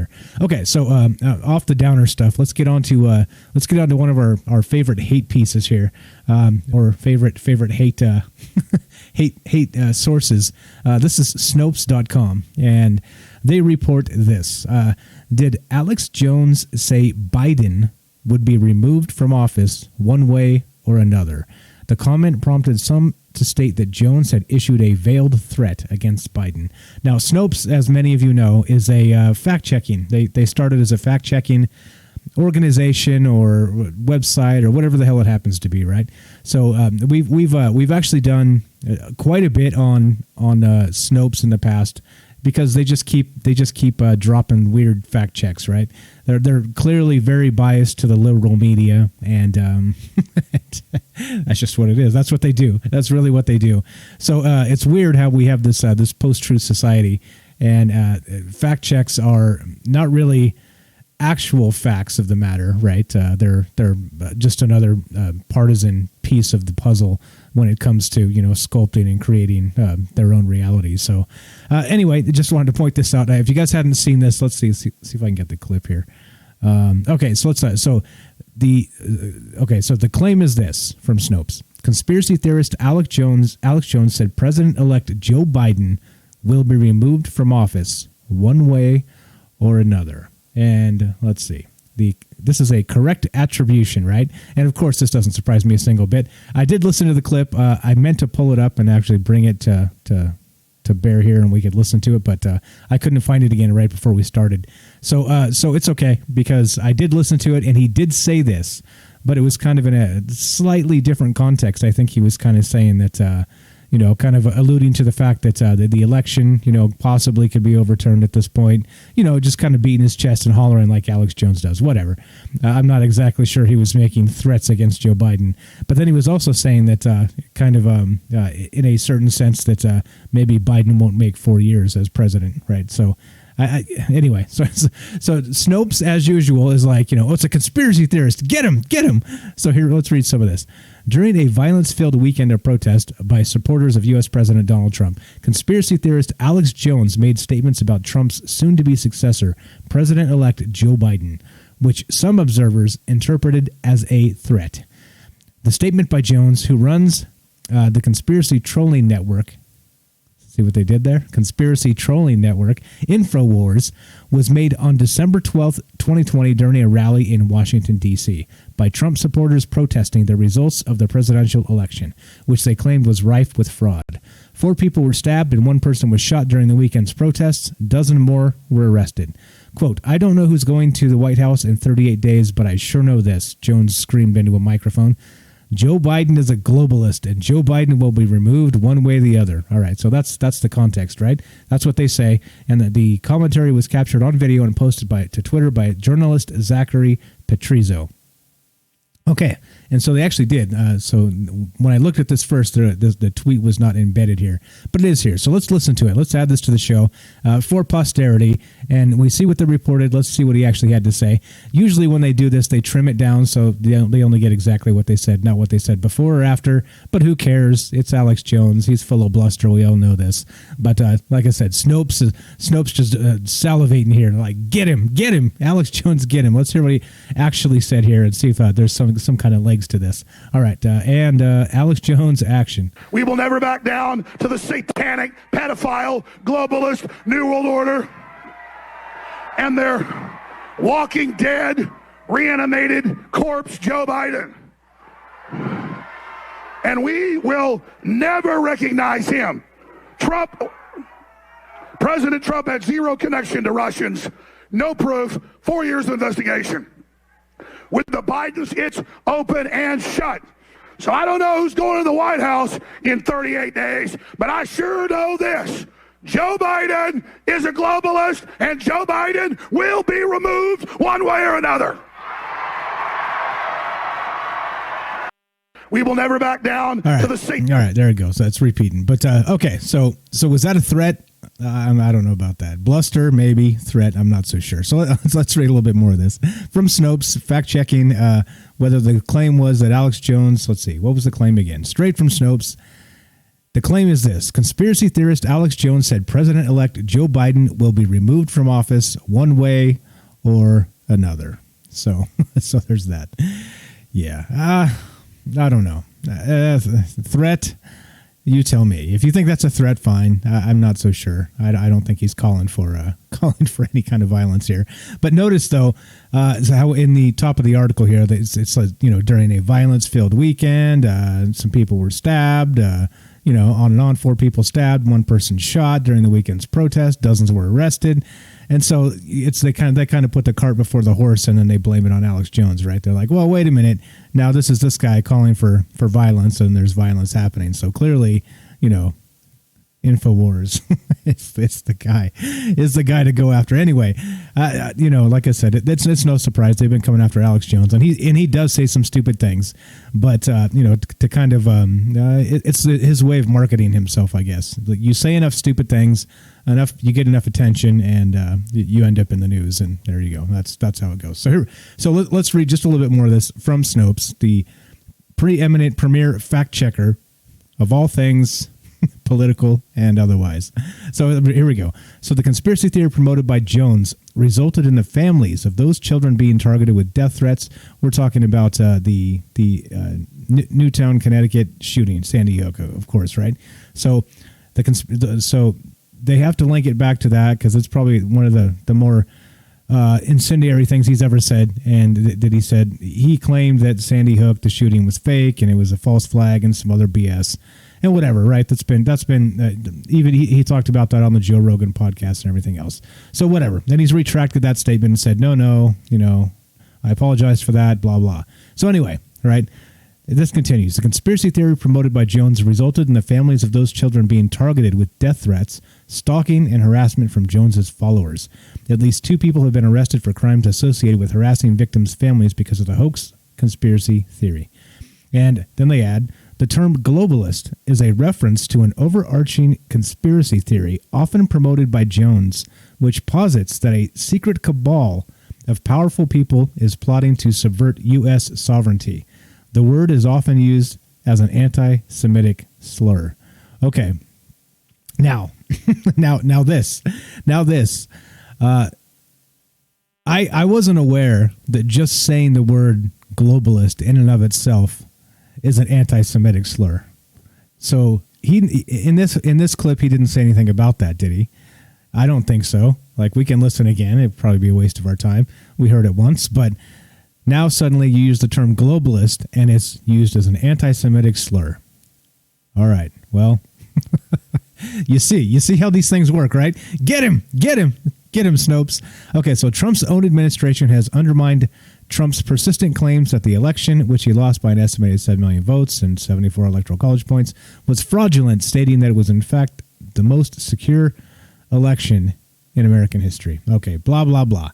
here. Okay, so off the downer stuff, let's get on to one of our favorite hate pieces here, or favorite hate hate sources. This is Snopes.com, and they report this. Did Alex Jones say Biden would be removed from office one way or another? The comment prompted some to state that Jones had issued a veiled threat against Biden. Now, Snopes, as many of you know, is a fact-checking. They started as a fact-checking organization or website or whatever the hell it happens to be, right? So we've actually done quite a bit on Snopes in the past, because they just keep dropping weird fact checks, right? They're clearly very biased to the liberal media, and that's just what it is. That's what they do. That's really what they do. So it's weird how we have this post-truth society, and fact checks are not really actual facts of the matter, right? They're just another partisan piece of the puzzle when it comes to sculpting and creating their own reality. So anyway, just wanted to point this out. If you guys hadn't seen this, let's see if I can get the clip here. Okay, so so the claim is this from Snopes. Conspiracy theorist Alex Jones said President-elect Joe Biden will be removed from office one way or another. And let's see. This is a correct attribution, right? And of course, this doesn't surprise me a single bit. I did listen to the clip. I meant to pull it up and actually bring it to bear here, and we could listen to it, but I couldn't find it again right before we started. So it's okay, because I did listen to it, and he did say this, but it was kind of in a slightly different context. I think he was kind of saying that, kind of alluding to the fact that the election, possibly could be overturned at this point, just kind of beating his chest and hollering like Alex Jones does, whatever. I'm not exactly sure he was making threats against Joe Biden, but then he was also saying that in a certain sense that maybe Biden won't make 4 years as president, right? So anyway, so Snopes, as usual, is like, it's a conspiracy theorist. Get him. So here, let's read some of this. During a violence-filled weekend of protest by supporters of U.S. President Donald Trump, conspiracy theorist Alex Jones made statements about Trump's soon-to-be successor, President-elect Joe Biden, which some observers interpreted as a threat. The statement by Jones, who runs the conspiracy trolling network, see what they did there? Conspiracy trolling network, InfoWars, was made on December 12th, 2020 during a rally in Washington, D.C. by Trump supporters protesting the results of the presidential election, which they claimed was rife with fraud. 4 people were stabbed and 1 person was shot during the weekend's protests. A dozen more were arrested. Quote, "I don't know who's going to the White House in 38 days, but I sure know this," Jones screamed into a microphone. Joe Biden is a globalist, and Joe Biden will be removed one way or the other. All right, so that's the context, right? That's what they say. And the commentary was captured on video and posted to Twitter by journalist Zachary Petrizzo. Okay, and so they actually did. So when I looked at this first, the tweet was not embedded here, but it is here. So let's listen to it. Let's add this to the show for posterity, and we see what they reported. Let's see what he actually had to say. Usually when they do this, they trim it down so they only get exactly what they said, not what they said before or after, but who cares? It's Alex Jones. He's full of bluster. We all know this. But like I said, Snopes just salivating here, like, get him, Alex Jones, get him. Let's hear what he actually said here and see if there's some kind of legs to this. All right, and Alex Jones, action. We will never back down to the satanic, pedophile, globalist, New World Order and their walking dead, reanimated corpse, Joe Biden. And we will never recognize him. President Trump had zero connection to Russians, no proof, 4 years of investigation. With the Bidens, it's open and shut. So I don't know who's going to the White House in 38 days, but I sure know this. Joe Biden is a globalist, and Joe Biden will be removed one way or another. We will never back down to the seat. All right, there it goes. That's repeating. But okay, so was that a threat? I don't know about that. Bluster, maybe. Threat, I'm not so sure. So let's read a little bit more of this. From Snopes, fact-checking whether the claim was that Alex Jones, let's see, what was the claim again? Straight from Snopes. The claim is this. Conspiracy theorist Alex Jones said President-elect Joe Biden will be removed from office one way or another. So there's that. Yeah. I don't know. Threat, you tell me. If you think that's a threat, fine. I'm not so sure. I don't think he's calling for any kind of violence here. But notice, though, how in the top of the article here, it's like, during a violence-filled weekend, some people were stabbed, on and on, 4 people stabbed, 1 person shot during the weekend's protest, dozens were arrested. And so they kind of put the cart before the horse, and then they blame it on Alex Jones, right? They're like, well, wait a minute. Now this is this guy calling for violence, and there's violence happening. So clearly, InfoWars it's the guy to go after. Anyway, like I said, it's no surprise they've been coming after Alex Jones, and he does say some stupid things, but to kind of it's his way of marketing himself, I guess. You say enough stupid things, you get enough attention, and you end up in the news, and there you go. That's how it goes. So let's read just a little bit more of this from Snopes, the preeminent premier fact checker of all things political and otherwise. So here we go. So the conspiracy theory promoted by Jones resulted in the families of those children being targeted with death threats. We're talking about the Newtown, Connecticut shooting, Sandy Hook, of course, right? So so they have to link it back to that because it's probably one of the more incendiary things he's ever said. And that he claimed that Sandy Hook, the shooting, was fake and it was a false flag and some other BS. And whatever, right? That's been even he talked about that on the Joe Rogan podcast and everything else. So whatever. Then he's retracted that statement and said, no, I apologize for that, blah, blah. So anyway, right? This continues. The conspiracy theory promoted by Jones resulted in the families of those children being targeted with death threats, stalking, and harassment from Jones's followers. At least 2 people have been arrested for crimes associated with harassing victims' families because of the hoax conspiracy theory. And then they add, the term globalist is a reference to an overarching conspiracy theory often promoted by Jones, which posits that a secret cabal of powerful people is plotting to subvert U.S. sovereignty. The word is often used as an anti-Semitic slur. Okay. Now this. I wasn't aware that just saying the word globalist in and of itself is an anti-Semitic slur. So he in this clip he didn't say anything about that, did he? I don't think so. Like, we can listen again. It'd probably be a waste of our time. We heard it once, but now suddenly you use the term globalist and it's used as an anti-Semitic slur. All right. Well, you see how these things work, right? Get him, Snopes. Okay, so Trump's own administration has undermined Trump's persistent claims that the election, which he lost by an estimated 7 million votes and 74 electoral college points, was fraudulent, stating that it was in fact the most secure election in American history. Okay, blah, blah, blah.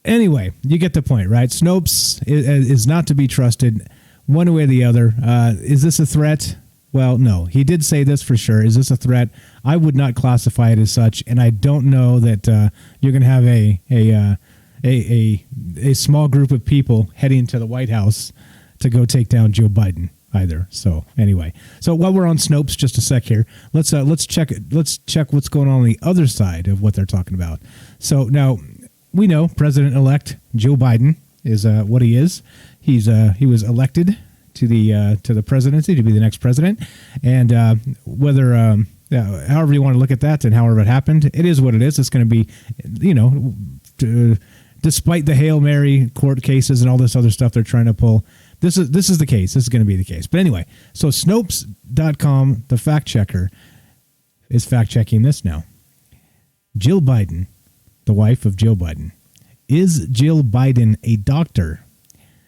Anyway, you get the point, right? Snopes is not to be trusted one way or the other. Is this a threat? Well, no. He did say this for sure. Is this a threat? I would not classify it as such, and I don't know that you're going to have a small group of people heading to the White House to go take down Joe Biden either. So anyway, while we're on Snopes, just a sec here, let's check what's going on the other side of what they're talking about. So now we know President-elect Joe Biden is what he is. He was elected to the presidency to be the next president, and whether however you want to look at that and however it happened, it is what it is. It's going to be, despite the Hail Mary court cases and all this other stuff they're trying to pull, this is the case. This is going to be the case. But anyway, so Snopes.com, the fact checker, is fact checking this now. Jill Biden, the wife of Joe Biden. Is Jill Biden a doctor?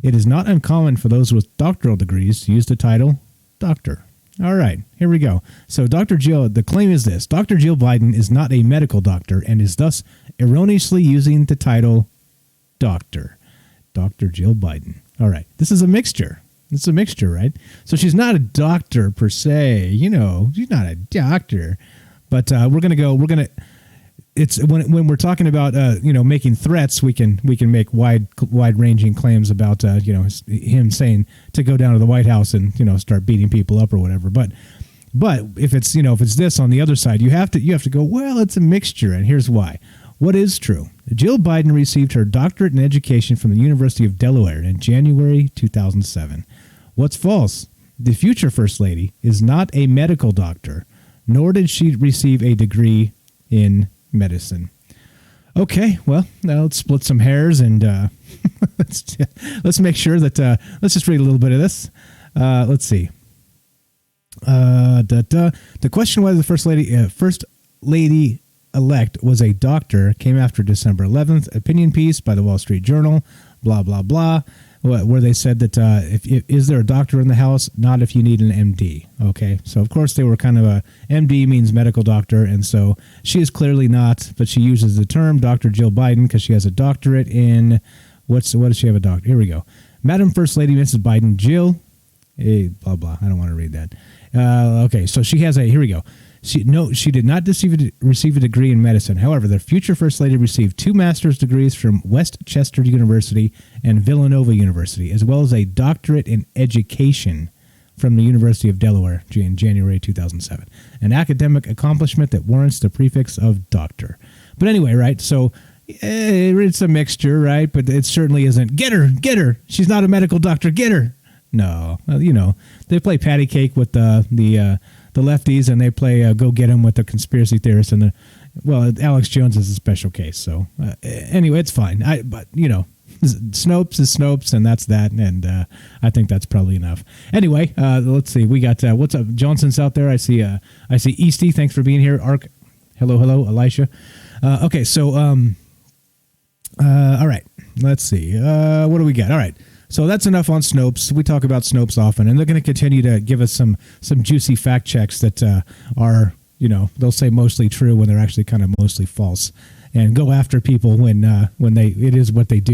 It is not uncommon for those with doctoral degrees to use the title doctor. All right, here we go. So the claim is this. Dr. Jill Biden is not a medical doctor and is thus erroneously using the title doctor. Dr. Jill Biden. All right, this is a mixture. It's a mixture, right? So she's not a doctor per se. She's not a doctor. But it's when we're talking about making threats, we can make wide ranging claims about him saying to go down to the White House and start beating people up or whatever. But But if it's this on the other side, you have to go, well, it's a mixture, and here's why. What is true? Jill Biden received her doctorate in education from the University of Delaware in January 2007. What's false? The future First Lady is not a medical doctor, nor did she receive a degree in medicine. Okay, well, now let's split some hairs and let's make sure that let's just read a little bit of this. Let's see. The question whether the First Lady elect was a doctor came after December 11th opinion piece by the Wall Street Journal. Blah blah blah. Where they said that is there a doctor in the house? Not if you need an MD. Okay, so of course they were kind of a MD means medical doctor, and so she is clearly not, but she uses the term Dr. Jill Biden because she has a doctorate in what does she have a doctor? Here we go, Madam First Lady Mrs. Biden Jill. Blah blah. I don't want to read that. Okay, so she has a. Here we go. She did not receive a degree in medicine. However, the future First Lady received 2 master's degrees from West Chester University and Villanova University, as well as a doctorate in education from the University of Delaware in January 2007. An academic accomplishment that warrants the prefix of doctor. But anyway, right, so it's a mixture, right? But it certainly isn't, get her. She's not a medical doctor, get her. No, they play patty cake with the lefties, and they play go get 'em with the conspiracy theorists, and Alex Jones is a special case. So anyway, it's fine. But Snopes is Snopes, and that's that, and I think that's probably enough. Anyway, let's see. We got what's up, Johnson's out there. I see Easty. Thanks for being here. Ark, hello, Elisha. Okay, so all right. Let's see. What do we got? All right. So that's enough on Snopes. We talk about Snopes often, and they're going to continue to give us some juicy fact checks that are, they'll say mostly true when they're actually kind of mostly false, and go after people when it is what they do.